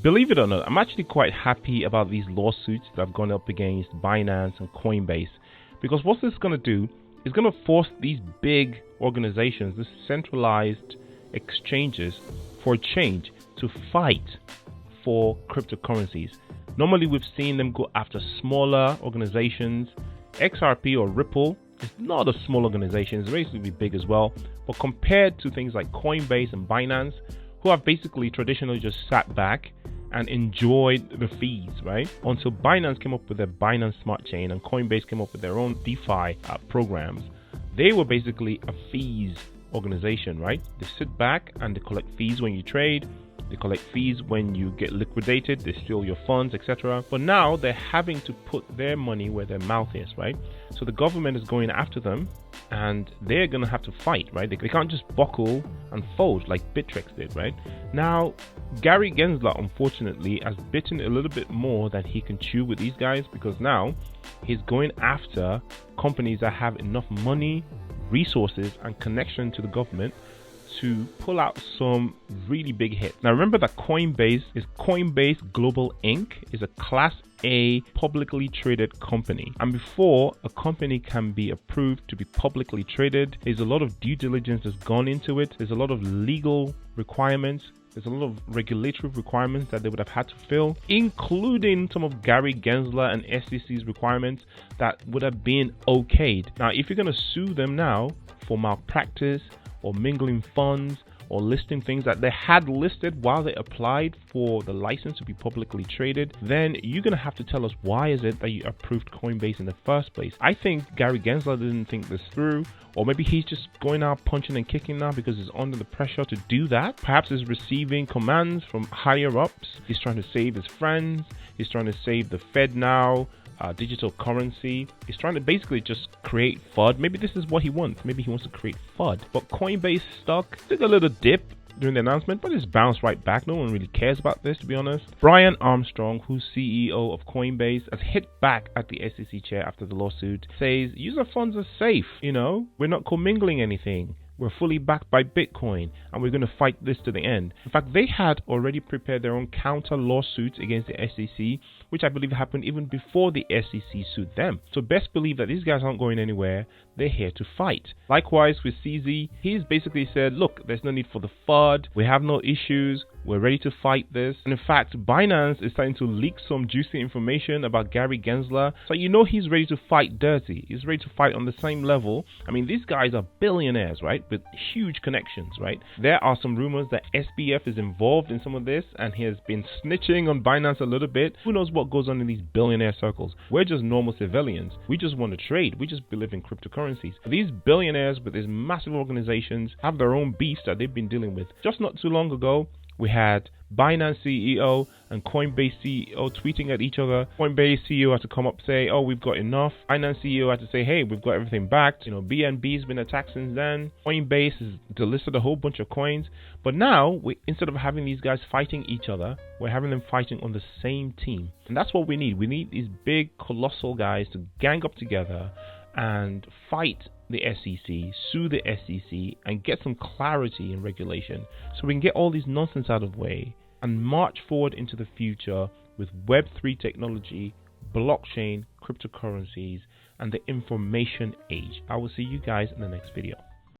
Believe it or not, I'm actually quite happy about these lawsuits that have gone up against Binance and Coinbase, because what this is going to do is going to force these big organizations, these centralized exchanges, for a change to fight for cryptocurrencies. Normally we've seen them go after smaller organizations. XRP or Ripple is not a small organization, it's relatively big as well, but compared to things like Coinbase and Binance, who have basically traditionally just sat back and enjoyed the fees, right? Until Binance came up with their Binance Smart Chain and Coinbase came up with their own DeFi programs. They were basically a fees organization, right? They sit back and they collect fees when you trade. They collect fees when you get liquidated, they steal your funds, etc. But now they're having to put their money where their mouth is, right? So the government is going after them and they're going to have to fight, right? They can't just buckle and fold like Bittrex did, right? Now, Gary Gensler, unfortunately, has bitten a little bit more than he can chew with these guys, because now he's going after companies that have enough money, resources, and connection to the government to pull out some really big hits. Now remember that Coinbase Global Inc. is a Class A publicly traded company. And before a company can be approved to be publicly traded, there's a lot of due diligence that's gone into it. There's a lot of legal requirements. There's a lot of regulatory requirements that they would have had to fill, including some of Gary Gensler and SEC's requirements that would have been okayed. Now, if you're going to sue them now for malpractice, or mingling funds, or listing things that they had listed while they applied for the license to be publicly traded, then you're going to have to tell us why is it that you approved Coinbase in the first place. I think Gary Gensler didn't think this through, or maybe he's just going out punching and kicking now because he's under the pressure to do that. Perhaps he's receiving commands from higher ups. He's trying to save his friends. He's trying to save the Fed now. Digital currency. He's trying to basically just create FUD. Maybe this is what he wants. Maybe he wants to create FUD. But Coinbase stock took a little dip during the announcement, but it's bounced right back. No one really cares about this, to be honest. Brian Armstrong, who's CEO of Coinbase, has hit back at the SEC chair after the lawsuit, says user funds are safe. We're not commingling anything. We're fully backed by Bitcoin, and we're going to fight this to the end. In fact, they had already prepared their own counter lawsuits against the SEC, which I believe happened even before the SEC sued them. So best believe that these guys aren't going anywhere. They're here to fight. Likewise with CZ, he's basically said, look, there's no need for the FUD. We have no issues. We're ready to fight this. And in fact, Binance is starting to leak some juicy information about Gary Gensler. So he's ready to fight dirty. He's ready to fight on the same level. I mean, these guys are billionaires, right? With huge connections, right? There are some rumors that SBF is involved in some of this, and he has been snitching on Binance a little bit. Who knows what goes on in these billionaire circles? We're just normal civilians. We just want to trade. We just believe in cryptocurrencies. These billionaires with these massive organizations have their own beefs that they've been dealing with. Just not too long ago, we had Binance CEO and Coinbase CEO tweeting at each other. Coinbase CEO had to come up and say, oh, we've got enough. Binance CEO had to say, hey, we've got everything backed. BNB's been attacked since then. Coinbase has delisted a whole bunch of coins. But now, instead of having these guys fighting each other, we're having them fighting on the same team. And that's what we need. We need these big, colossal guys to gang up together and fight the SEC, sue the SEC, and get some clarity in regulation so we can get all these nonsense out of the way and march forward into the future with Web3 technology, blockchain, cryptocurrencies, and the information age. I will see you guys in the next video.